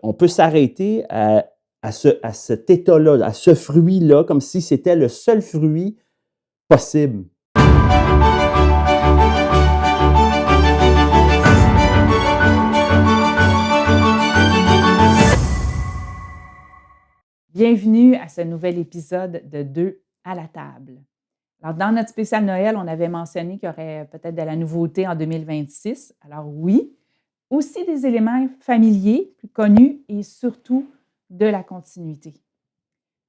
On peut s'arrêter à cet état-là, à ce fruit-là, comme si c'était le seul fruit possible. Bienvenue à ce nouvel épisode de Deux à la table. Alors, dans notre spécial Noël, on avait mentionné qu'il y aurait peut-être de la nouveauté en 2026. Alors oui, aussi des éléments familiers plus connus et surtout de la continuité.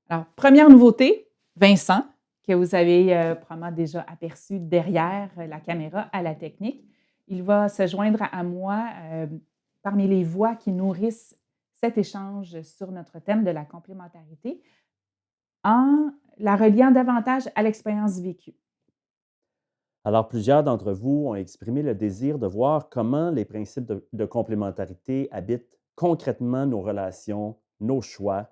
Alors, première nouveauté, Vincent, que vous avez probablement déjà aperçu derrière la caméra à la technique. Il va se joindre à moi parmi les voix qui nourrissent cet échange sur notre thème de la complémentarité en la reliant davantage à l'expérience vécue. Alors, plusieurs d'entre vous ont exprimé le désir de voir comment les principes de complémentarité habitent concrètement nos relations, nos choix,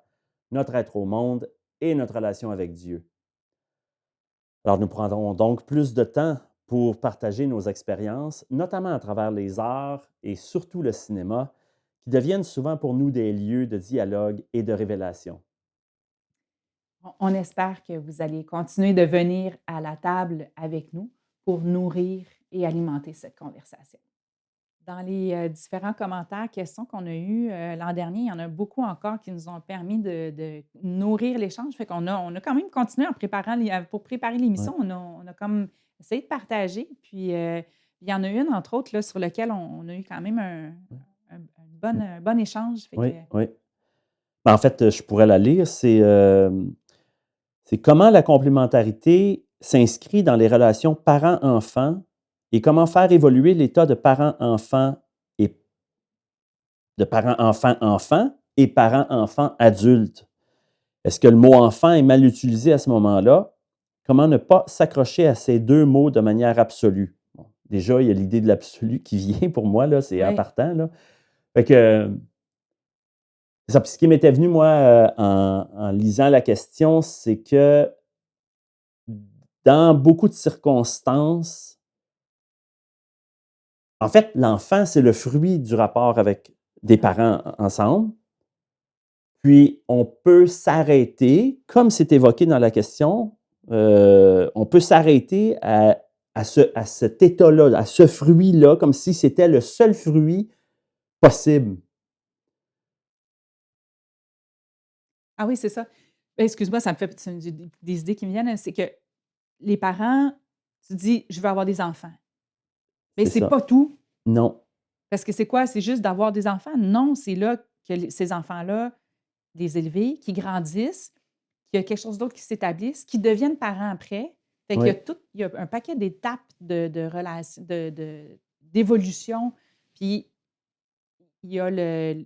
notre être au monde et notre relation avec Dieu. Alors, nous prendrons donc plus de temps pour partager nos expériences, notamment à travers les arts et surtout le cinéma, qui deviennent souvent pour nous des lieux de dialogue et de révélation. On espère que vous allez continuer de venir à la table avec nous pour nourrir et alimenter cette conversation. Dans les différents commentaires, questions qu'on a eus l'an dernier, il y en a beaucoup encore qui nous ont permis de nourrir l'échange. Fait qu'on on a quand même continué en préparant pour préparer Ouais. l'émission. On a comme essayé de partager. Puis il y en a une, entre autres, là, sur laquelle on a eu quand même un bon échange. Fait que, Oui, oui. Ben, en fait, je pourrais la lire. C'est comment la complémentarité s'inscrit dans les relations parents-enfants et comment faire évoluer l'état de parents-enfants et de parents-enfants-enfants et parents-enfants-adultes. Est-ce que le mot enfant est mal utilisé à ce moment-là? Comment ne pas s'accrocher à ces deux mots de manière absolue? Bon, déjà, il y a l'idée de l'absolu qui vient pour moi, là, c'est en ouais. partant. Là. Fait que, c'est ça. Puis ce qui m'était venu, moi, en lisant la question, c'est que dans beaucoup de circonstances, en fait, l'enfant, c'est le fruit du rapport avec des Ouais. parents ensemble. Puis, on peut s'arrêter, comme c'est évoqué dans la question, on peut s'arrêter à cet état-là, à ce fruit-là, comme si c'était le seul fruit possible. Ah oui, c'est ça. Ben, excuse-moi, ça me fait c'est des idées qui me viennent. C'est que les parents, tu dis: «Je veux avoir des enfants». Mais C'est c'est ça. pas tout. Non. Parce que c'est quoi? C'est juste d'avoir des enfants? Non, c'est là que ces enfants-là, les élever, qui grandissent, qu'il y a quelque chose d'autre qui s'établisse, qui deviennent parents après. Fait qu'il y a Oui, tout il y a un paquet d'étapes de relations d'évolution. Puis il y a le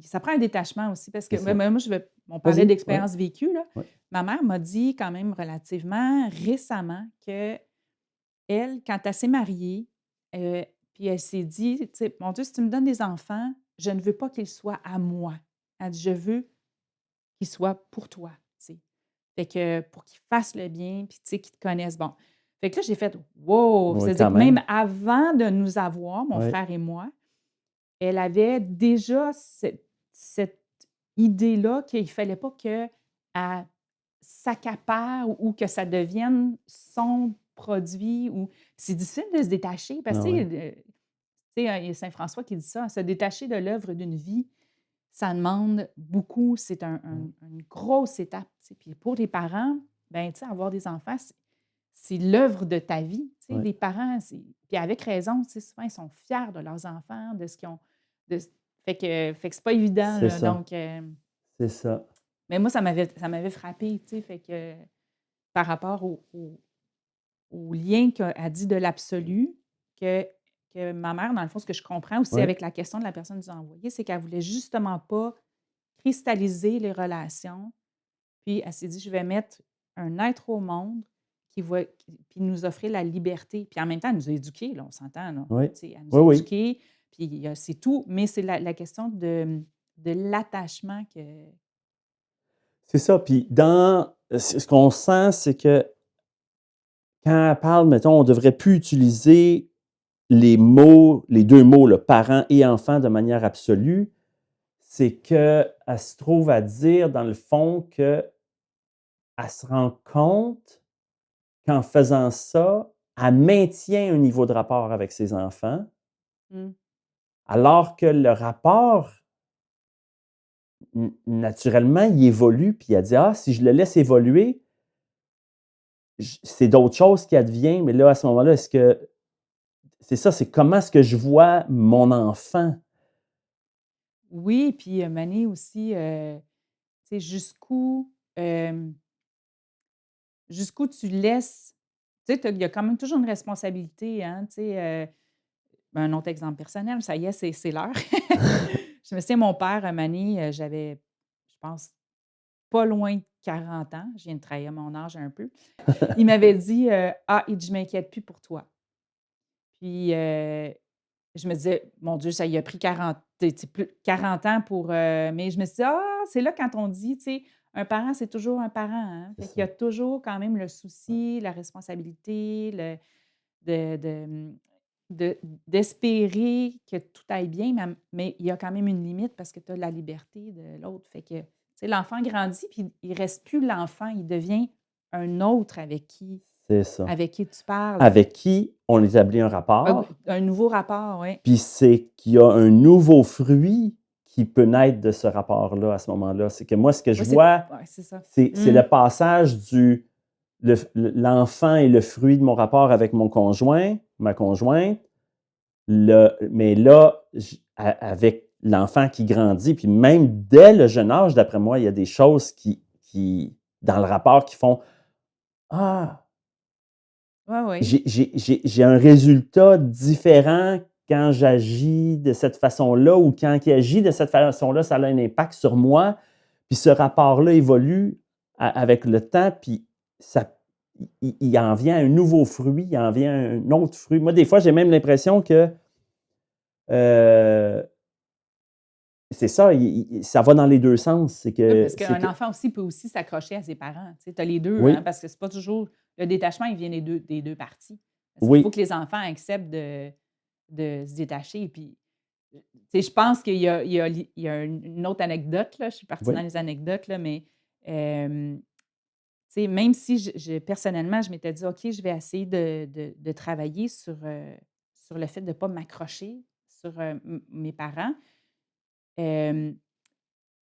ça prend un détachement aussi parce que c'est ça. moi, on parlait Vas-y, oui, d'expérience vécue, là. oui. Ma mère m'a dit quand même relativement récemment que elle, quand elle s'est mariée, puis elle s'est dit, tu sais: «Mon Dieu, si tu me donnes des enfants, je ne veux pas qu'ils soient à moi». Elle dit: «Je veux qu'ils soient pour toi», tu sais. Fait que pour qu'ils fassent le bien, puis tu sais, qu'ils te connaissent. Bon, fait que là, j'ai fait: «Wow!» Oui, C'est-à-dire quand que même même. avant de nous avoir, mon Oui, frère et moi, elle avait déjà cette idée-là qu'il ne fallait pas qu'elle s'accapare ou que ça devienne son produit ou c'est difficile de se détacher parce ah que, oui, tu sais, il y a saint François qui dit ça: «Se détacher de l'œuvre d'une vie, ça demande beaucoup, c'est oui, une grosse étape», tu sais. Puis pour les parents, ben, tu sais, avoir des enfants, c'est l'œuvre de ta vie, tu sais. oui, Les parents, c'est puis avec raison, tu sais, souvent, ils sont fiers de leurs enfants, de ce qu'ils ont de fait que c'est pas évident, c'est là, ça, donc c'est ça. mais moi, ça m'avait frappée, tu sais, fait que par rapport au lien qu'a dit de l'absolu, que que ma mère, dans le fond, ce que je comprends aussi Oui, avec la question de la personne qui nous a envoyé, c'est qu'elle voulait justement pas cristalliser les relations. Puis elle s'est dit: «Je vais mettre un être au monde puis nous offrir la liberté». Puis en même temps, elle nous a éduqués, là, on s'entend, là. oui, Tu sais, elle nous oui, a oui, éduqués, puis c'est tout, mais c'est la question de l'attachement que c'est ça. Puis dans ce qu'on sent, c'est que quand elle parle, mettons, on ne devrait plus utiliser les deux mots, là, parents et enfants, de manière absolue, c'est qu'elle se trouve à dire, dans le fond, qu'elle se rend compte qu'en faisant ça, elle maintient un niveau de rapport avec ses enfants, Mmh. alors que le rapport, naturellement, il évolue, puis elle dit: «Ah, si je le laisse évoluer, c'est d'autres choses qui adviennent, mais là, à ce moment-là, est-ce que...» C'est ça, c'est comment est-ce que je vois mon enfant? Oui, puis, Mané aussi, tu sais, jusqu'où tu laisses tu sais, il y a quand même toujours une responsabilité, hein, tu sais, un autre exemple personnel, ça y est, c'est l'heure. Je me souviens, mon père, un Mané, j'avais, je pense, pas loin de 40 ans, je viens de trahir mon âge un peu. Il m'avait dit, «Ah», il dit: «Je m'inquiète plus pour toi». Puis, je me disais: «Mon Dieu, ça y a pris 40 tu sais, plus 40 ans pour, mais je me suis dit: «Ah!» C'est là quand on dit, tu sais, un parent, c'est toujours un parent, hein. C'est Fait qu'il y ça. a toujours quand même le Ouais. souci, la responsabilité, le de, de d'espérer que tout aille bien, mais il y a quand même une limite parce que tu as la liberté de l'autre. Fait que, tu sais, l'enfant grandit, puis il reste plus l'enfant, il devient un autre C'est ça. avec qui tu parles. Avec qui on établit un rapport, Un nouveau rapport, oui. puis c'est qu'il y a un nouveau fruit qui peut naître de ce rapport-là, à ce moment-là. C'est que moi, ce que je Oui, vois, c'est ça. c'est Mmh. le passage du l'enfant est le fruit de mon rapport avec mon conjoint, ma conjointe, mais là, avec l'enfant qui grandit, puis même dès le jeune âge, d'après moi, il y a des choses dans le rapport qui font: «Ah, Ouais, ouais. j'ai un résultat différent quand j'agis de cette façon-là, ou quand il agit de cette façon-là, ça a un impact sur moi». Puis ce rapport-là évolue avec le temps, puis ça, il en vient un nouveau fruit, il en vient un autre fruit. Moi, des fois, j'ai même l'impression que euh, c'est ça, ça va dans les deux sens. Oui, parce qu'un enfant aussi peut aussi s'accrocher à ses parents. Tu sais, as les 2, hein, Oui, parce que c'est pas toujours le détachement, il vient des deux parties. Parce qu'il faut oui, que les enfants acceptent de se détacher. Puis, tu sais, je pense qu'il y a une autre anecdote, là, je suis partie dans oui, les anecdotes, là, mais, tu sais, même si personnellement, je m'étais dit: «OK, je vais essayer de travailler sur le fait de ne pas m'accrocher sur, mes parents». Hem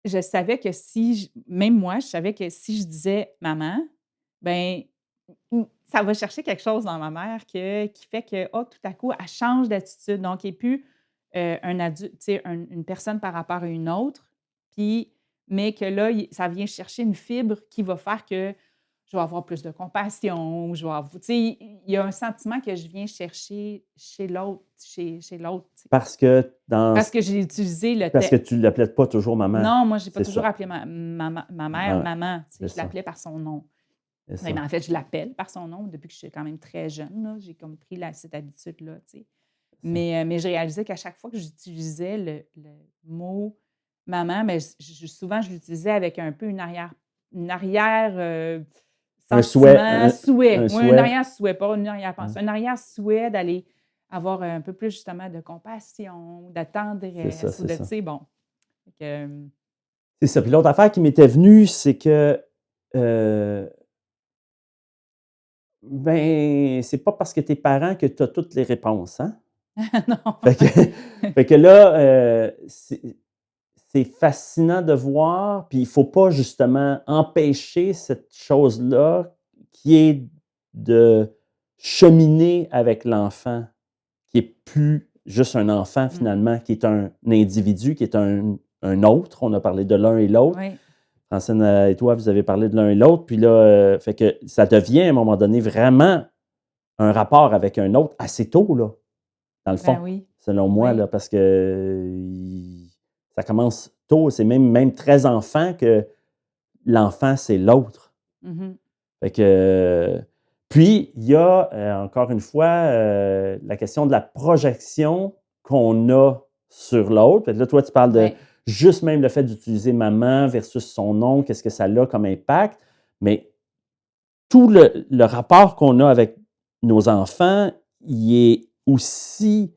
Je savais que même moi, je savais que si je disais: «Maman», ben, ça va chercher quelque chose dans ma mère qui fait que, oh, tout à coup, elle change d'attitude. Donc, elle n'est plus, un adulte, tu sais, une personne par rapport à une autre, puis mais que là, ça vient chercher une fibre qui va faire que je vais avoir plus de compassion, je vais avoir tu sais, il y a un sentiment que je viens chercher chez l'autre, tu sais. parce que Parce que j'ai utilisé le parce que tu ne l'appelles pas toujours maman. non, moi, j'ai pas C'est toujours ça. appelé ma mère Ouais, maman, tu sais, c'est je ça. l'appelais par son nom. C'est Ouais, mais ça. en fait, je l'appelle par son nom depuis que je suis quand même très jeune, là. J'ai comme pris cette habitude-là, tu sais. C'est ça. Mais je réalisais qu'à chaque fois que j'utilisais le mot maman, mais souvent, je l'utilisais avec un peu une arrière, Un souhait, sentiment, souhait. un Oui, un souhait. arrière-souhait, pas une Hein, arrière-pensée. Un arrière-souhait d'aller avoir un peu plus justement de compassion, de c'est ça, tendresse ou c'est de, tu ça. sais, bon. Fait que, C'est ça. Puis l'autre affaire qui m'était venue, c'est que, heu, ben, c'est pas parce que tu es parent que tu as toutes les réponses, hein? non. Fait que fait que là, c'est fascinant de voir, puis il faut pas justement empêcher cette chose-là qui est de cheminer avec l'enfant, qui est plus juste un enfant Mmh. finalement, qui est un individu, qui est un autre. On a parlé de l'un et l'autre. Oui. Francine et toi, vous avez parlé de l'un et l'autre, puis là, fait que ça devient à un moment donné vraiment un rapport avec un autre assez tôt, là, dans le Ben fond, oui. selon moi, Oui. là, parce que ça commence tôt, c'est même très enfant que l'enfant, c'est l'autre. Mmh. Fait que, puis, il y a, encore une fois, la question de la projection qu'on a sur l'autre. Fait que là, toi, tu parles de Ouais. juste même le fait d'utiliser maman versus son nom, qu'est-ce que ça a comme impact. Mais tout le rapport qu'on a avec nos enfants, il est aussi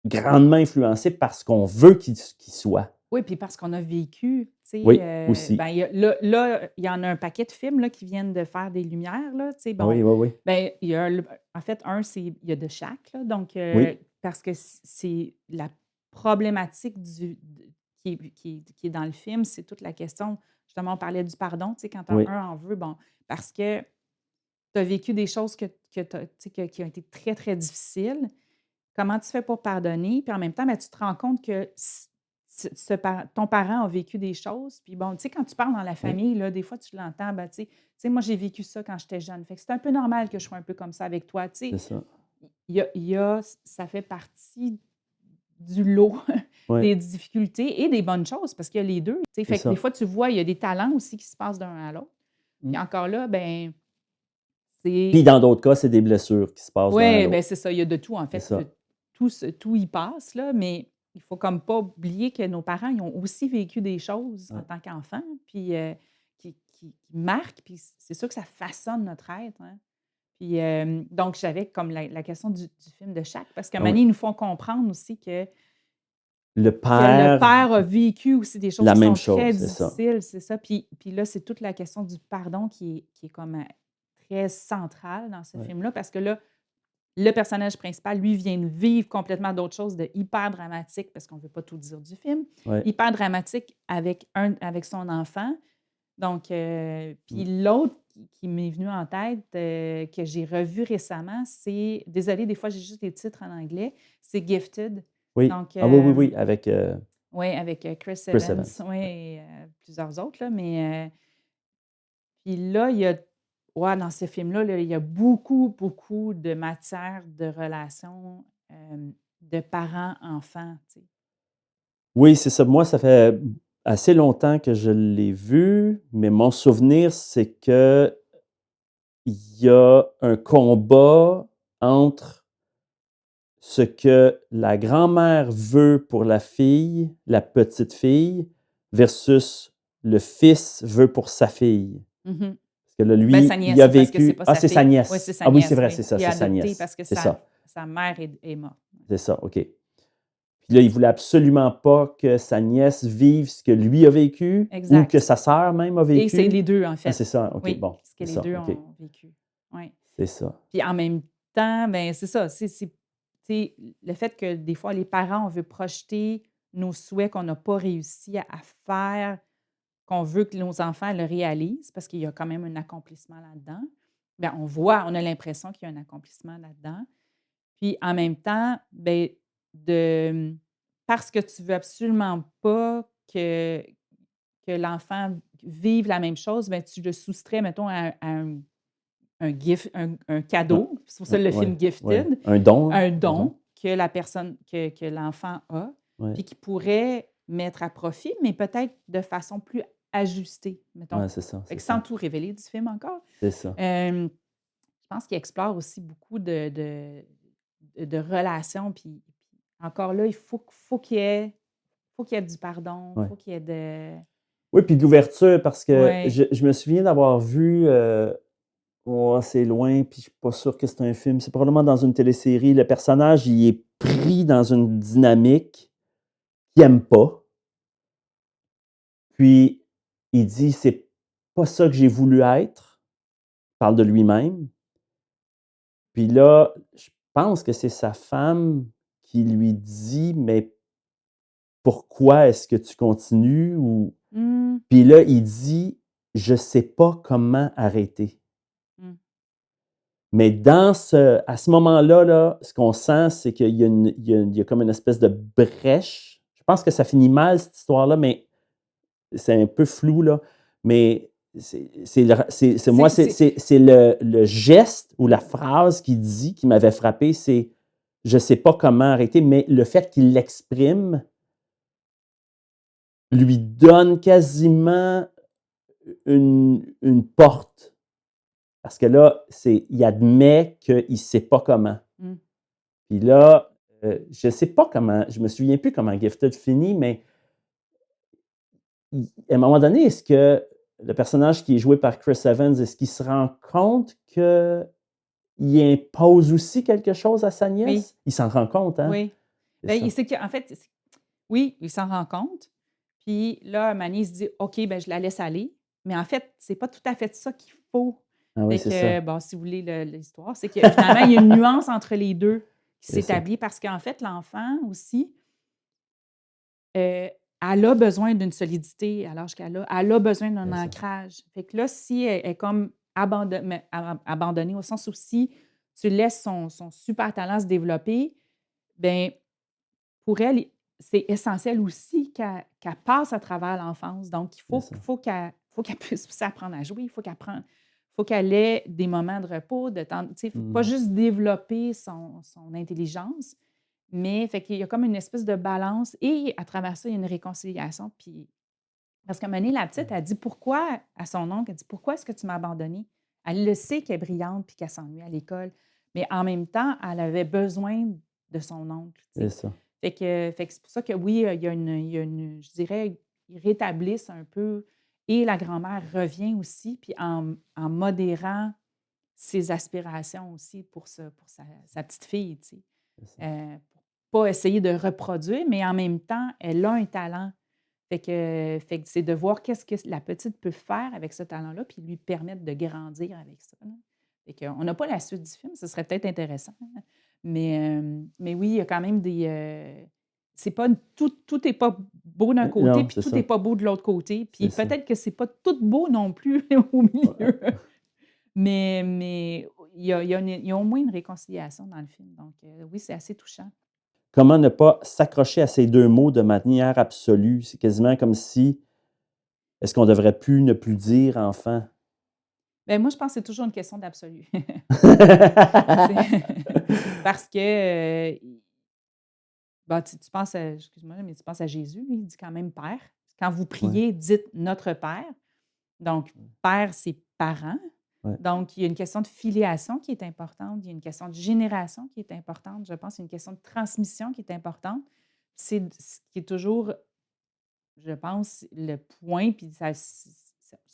grandement influencé par ce qu'on veut qu'il soit. Oui, puis parce qu'on a vécu, tu Oui, sais, aussi. ben, là, il y en a un paquet de films là, qui viennent de faire des lumières, là, tu sais, bon, Oui, oui, oui. ben, il y a en fait, il y a de chaque, là, donc, Oui, parce que c'est la problématique qui est dans le film, c'est toute la question, justement, on parlait du pardon, tu sais, quand oui, un en veut, bon, parce que tu as vécu des choses tu sais, qui ont été très, très difficiles. Comment tu fais pour pardonner? Puis en même temps, ben, tu te rends compte que ton parent a vécu des choses. Puis bon, tu sais, quand tu parles dans la oui, famille, là, des fois, tu l'entends, ben, tu sais, moi, j'ai vécu ça quand j'étais jeune. Fait que c'est un peu normal que je sois un peu comme ça avec toi. Tu sais, c'est ça. ça fait partie du lot Oui, des difficultés et des bonnes choses parce qu'il y a les deux. Tu sais, c'est fait que des ça. fois, tu vois, il y a des talents aussi qui se passent d'un à l'autre. Mmh. Puis encore là, ben, Puis c'est dans d'autres cas, c'est des blessures qui se passent d'un à ouais, ben, l'autre. c'est ça, il y a de tout en C'est fait, ça. tout y passe là, mais il faut comme pas oublier que nos parents, ils ont aussi vécu des choses en Ouais. tant qu'enfants, puis qui marquent, puis c'est sûr que ça façonne notre être, hein. Puis, donc j'avais comme la question du film de Shaq parce qu'à un Ah moment oui. donné, ils nous font comprendre aussi Le que le père, père a vécu aussi des choses la qui même sont très chose, c'est ça. difficiles, c'est ça. Puis là, c'est toute la question du pardon qui est comme, très centrale dans ce Ouais, film-là parce que là, le personnage principal, lui, vient de vivre complètement d'autres choses de hyper dramatique, parce qu'on ne veut pas tout dire du film, ouais. hyper dramatique avec son enfant. Donc, Mmh. puis l'autre qui m'est venu en tête, que j'ai revu récemment, c'est désolée, des fois, j'ai juste des titres en anglais, c'est Gifted. Oui. Donc, Ah oui, oui, oui, avec, oui, avec oui, Chris Chris Evans, Evans. oui, Ouais. et plusieurs autres, là, mais puis là, il y a ouais, dans ce film-là, là, il y a beaucoup, beaucoup de matière de relations, de parents-enfants, tu sais. Oui, c'est ça. Moi, ça fait assez longtemps que je l'ai vu, mais mon souvenir, c'est qu'il y a un combat entre ce que la grand-mère veut pour la fille, la petite fille, versus le fils veut pour sa fille. Mmh. Parce que là, Ben, sa lui, il nièce, a parce que c'est vécu. pas Ah, sa c'est sa fille. Oui, c'est nièce. sa Ah oui, c'est nièce, vrai, oui. c'est ça, Il a c'est sa adopté nièce. parce que C'est ça, sa mère est morte. c'est ça, OK. Puis là, il voulait absolument pas que sa nièce vive ce que lui a vécu ou que Exact. sa sœur même a Et c'est vécu. les 2 en Ah, fait. c'est ça, OK, Oui, bon, ce que c'est les ça, 2 OK, ont vécu. Oui. c'est ça. Puis en même temps, ben, c'est ça, tu sais, le fait que des fois les parents, on veut projeter nos souhaits qu'on n'a pas réussi à faire, qu'on veut que nos enfants le réalisent, parce qu'il y a quand même un accomplissement là-dedans. Bien, on a l'impression qu'il y a un accomplissement là-dedans. Puis en même temps, ben, parce que tu veux absolument pas que l'enfant vive la même chose, ben, tu le soustrais, mettons, un Ouais, cadeau. C'est pour ça le ouais, film ouais. Gifted, Un don, un mettons. don que la personne que l'enfant a, Ouais, puis qu'il pourrait mettre à profit, mais peut-être de façon plus ajustée, mettons. ouais, c'est ça, Fait c'est que sans ça, tout révéler du film encore. c'est ça. Je pense qu'il explore aussi beaucoup de relations, puis encore là, il faut qu'il y ait du pardon, Ouais. faut qu'il y ait de Oui, puis de l'ouverture parce que ouais. je me souviens d'avoir vu, oh, c'est loin, puis je suis pas sûr que c'est un film, c'est probablement dans une télésérie. Le personnage, il est pris dans une dynamique qu'il aime pas, puis il dit: «C'est pas ça que j'ai voulu être». Il parle de lui-même. Puis là, je pense que c'est sa femme qui lui dit: «Mais pourquoi est-ce que tu continues?» ou Mmh, puis là, il dit: «Je sais pas comment arrêter». mmh, Mais à ce moment-là, là, ce qu'on sent, c'est qu'il y a il y a comme une espèce de brèche. Je pense que ça finit mal cette histoire-là, mais c'est un peu flou, là. Mais c'est moi, c'est c'est le geste ou la phrase qu'il dit qui m'avait frappé, c'est: «Je sais pas comment arrêter», mais le fait qu'il l'exprime lui donne quasiment une porte. Parce que là, il admet qu'il ne sait pas comment. mmh. Puis là, je ne sais pas comment, je me souviens plus comment Gifted finit, mais à un moment donné, est-ce que le personnage qui est joué par Chris Evans, est-ce qu'il se rend compte qu'il il impose aussi quelque chose à sa Oui, nièce? Il s'en rend compte, hein? oui. C'est Bien, ça. c'est qu'en fait, oui, il s'en rend compte. Puis là, un moment donné, il se dit: «OK, ben je la laisse aller». Mais en fait, c'est pas tout à fait ça qu'il faut. Ah oui, Fait c'est que, ça. bon, si vous voulez l'histoire, c'est que finalement, il y a une nuance entre les 2 qui C'est ça. s'établit parce qu'en fait, l'enfant aussi, elle a besoin d'une solidité à l'âge qu'elle a. Elle a besoin d'un C'est ça. ancrage. Fait que là, si elle est comme abandonnée au sens où si tu laisses son super talent se développer, ben pour elle, c'est essentiel aussi qu'elle passe à travers l'enfance. Donc, il C'est faut ça. faut qu'elle puisse aussi apprendre à jouer, faut qu'elle ait des moments de repos, de temps, tu sais, faut pas Mmh. juste développer son intelligence, mais fait qu'il y a comme une espèce de balance et à travers ça, il y a une réconciliation. Puis, parce qu'à un moment donné, la petite, elle dit pourquoi à son oncle, elle dit: «Pourquoi est-ce que tu m'as abandonnée?» Elle le sait qu'elle est brillante puis qu'elle s'ennuie à l'école, mais en même temps, elle avait besoin de son oncle, tu C'est sais. ça. Fait que c'est pour ça que oui, il y a une je dirais, ils rétablissent un peu et la grand-mère revient aussi, puis en modérant ses aspirations aussi pour sa petite fille, tu sais. C'est ça. Pour pas essayer de reproduire, mais en même temps, elle a un talent. Fait que c'est de voir qu'est-ce que la petite peut faire avec ce talent-là, puis lui permettre de grandir avec ça, là. Fait qu'on n'a pas la suite du film, ce serait peut-être intéressant, hein, mais oui, il y a quand même des, c'est pas tout est pas beau d'un côté, Non, puis c'est tout est ça. pas beau de l'autre côté, puis C'est ça. peut-être que c'est pas tout beau non plus au Ouais. milieu, mais il y a au moins une réconciliation dans le film, donc oui, c'est assez touchant. Comment ne pas s'accrocher à ces 2 mots de manière absolue? C'est quasiment comme si est-ce qu'on devrait plus ne plus dire enfant? Ben moi, je pense que c'est toujours une question d'absolu. C'est parce que, bah, tu penses à excuse-moi, mais tu penses à Jésus, lui, il dit quand même «Père». Quand vous Ouais, priez, dites «Notre Père». Donc père, c'est parent. ouais, Donc il y a une question de filiation qui est importante, il y a une question de génération qui est importante. Je pense qu'il y a une question de transmission qui est importante. C'est ce qui est toujours, je pense, le point, puis ça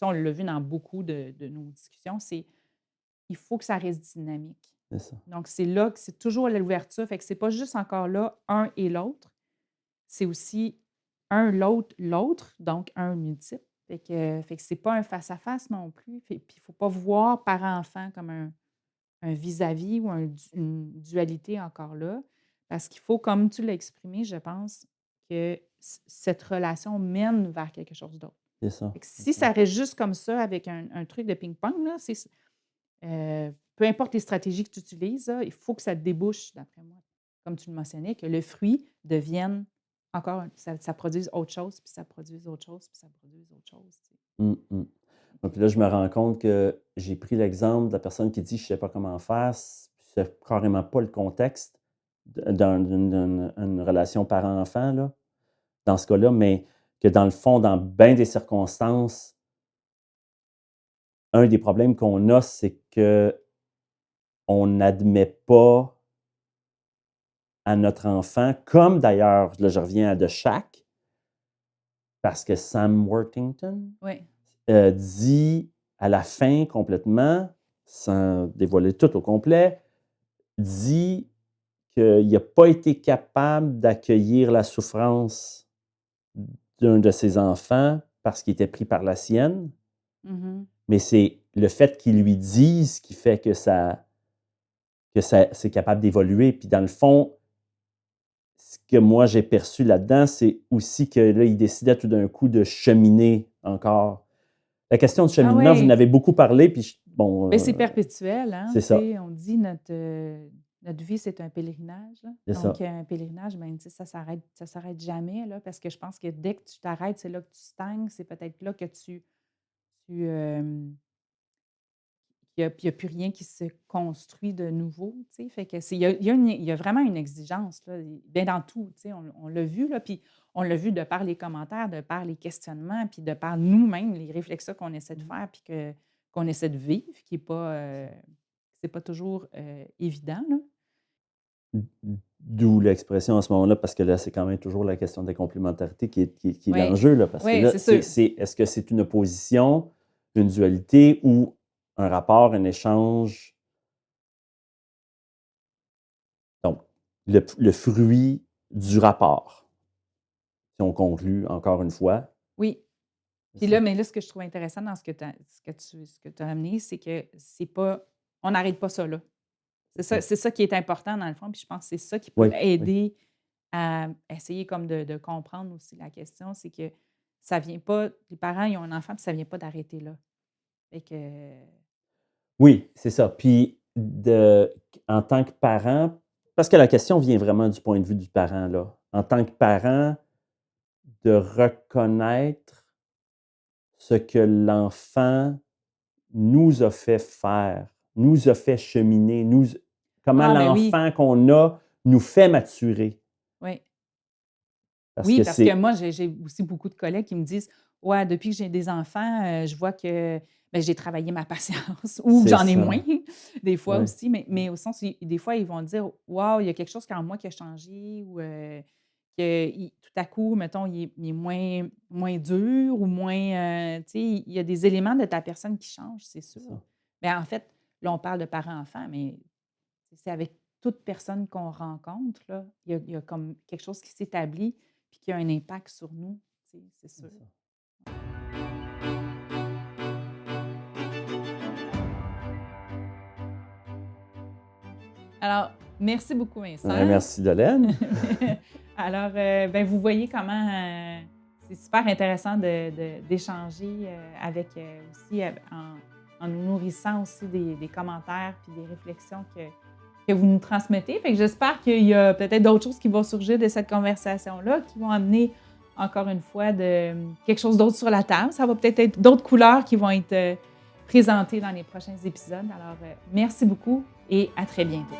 on l'a vu dans beaucoup de nos discussions, c'est il faut que ça reste dynamique. c'est ça. Donc, c'est là que c'est toujours à l'ouverture. Fait que c'est pas juste encore là, un et l'autre. C'est aussi un, l'autre, l'autre, donc un multiple. Fait que c'est pas un face-à-face non plus. Puis il faut pas voir parent-enfant comme un vis-à-vis ou une dualité encore là. Parce qu'il faut, comme tu l'as exprimé, je pense, que cette relation mène vers quelque chose d'autre. C'est ça. Fait que C'est si ça. ça reste juste comme ça avec un truc de ping-pong, là, peu importe les stratégies que tu utilises, là, il faut que ça débouche, d'après moi, comme tu le mentionnais, que le fruit devienne encore ça produise autre chose, puis ça produise autre chose, puis ça produise autre chose, tu sais. Mmh mh. Puis là, je me rends compte que j'ai pris l'exemple de la personne qui dit: «Je sais pas comment faire», c'est carrément pas le contexte d'une une relation parent-enfant, là, dans ce cas-là, mais que dans le fond, dans bien des circonstances, un des problèmes qu'on a, c'est qu'on n'admet pas à notre enfant, comme d'ailleurs, là, je reviens à The Shack, parce que Sam Worthington, Oui. dit à la fin complètement, sans dévoiler tout au complet, dit qu'il n'a pas été capable d'accueillir la souffrance d'un de ses enfants parce qu'il était pris par la sienne, Mmh. mais c'est le fait qu'il lui dise qui fait que ça c'est capable d'évoluer. Puis dans le fond, ce que moi j'ai perçu là-dedans, c'est aussi que là, il décidait tout d'un coup de cheminer encore. La question du Ah cheminement, vous en oui, avez beaucoup parlé, puis bon, mais c'est perpétuel, hein, c'est tu ça, sais, on dit notre vie, c'est un pèlerinage, là. c'est Donc ça. un pèlerinage, ben, tu sais, ça s'arrête jamais, là, parce que je pense que dès que tu t'arrêtes, c'est là que tu stagnes, c'est peut-être là que tu il y a plus rien qui se construit de nouveau, tu sais? Fait que c'est il y a vraiment une exigence, là, bien dans tout, tu sais? On l'a vu, là, puis on l'a vu de par les commentaires, de par les questionnements, puis de par nous-mêmes, les réflexions qu'on essaie de Mmh. faire puis qu'on essaie de vivre, qui est pas, c'est pas toujours, évident, là. D'où l'expression à ce moment-là, parce que là, c'est quand même toujours la question des complémentarités qui est Oui, l'enjeu, là, parce que oui, là, c'est sûr. est-ce que c'est une opposition, une dualité ou un rapport, un échange le fruit du rapport, si on conclut encore une fois. Oui. C'est Puis ça. là, mais là, ce que je trouve intéressant dans ce que tu as amené, c'est que c'est pas on n'arrête pas ça là. Ouais. C'est ça qui est important dans le fond, puis je pense que c'est ça qui peut Oui, oui, aider à essayer comme de comprendre aussi la question, c'est que ça vient pas les parents, ils ont un enfant, puis ça vient pas d'arrêter là. Fait que oui, c'est ça. Puis en tant que parent, parce que la question vient vraiment du point de vue du parent, là. En tant que parent, de reconnaître ce que l'enfant nous a fait faire, nous a fait cheminer, comment ah ben oui, l'enfant qu'on a nous fait maturer. oui. Parce Oui, que parce que c'est moi, j'ai aussi beaucoup de collègues qui me disent: «Ouais, depuis que j'ai des enfants, je vois que, ben, j'ai travaillé ma patience» ou que c'est j'en ai moins ça. des fois Oui, aussi, mais au sens où des fois, ils vont dire: «Waouh, il y a quelque chose en moi qui a changé» ou que tout à coup, mettons, il est moins dur ou moins, tu sais, il y a des éléments de ta personne qui changent, c'est c'est sûr. ça. Mais en fait, là, on parle de parents-enfants, mais c'est avec toute personne qu'on rencontre, là, il y a comme quelque chose qui s'établit puis qui a un impact sur nous, tu sais, c'est C'est sûr. ça. Alors, merci beaucoup, Ouais, Vincent. merci Dolène. Alors, ben, vous voyez comment, c'est super intéressant d'échanger, avec, aussi, en nous nourrissant aussi des commentaires puis des réflexions que vous nous transmettez. Fait que j'espère qu'il y a peut-être d'autres choses qui vont surgir de cette conversation-là, qui vont amener encore une fois quelque chose d'autre sur la table. Ça va peut-être être d'autres couleurs qui vont être, présentées dans les prochains épisodes. Alors, merci beaucoup et à très bientôt.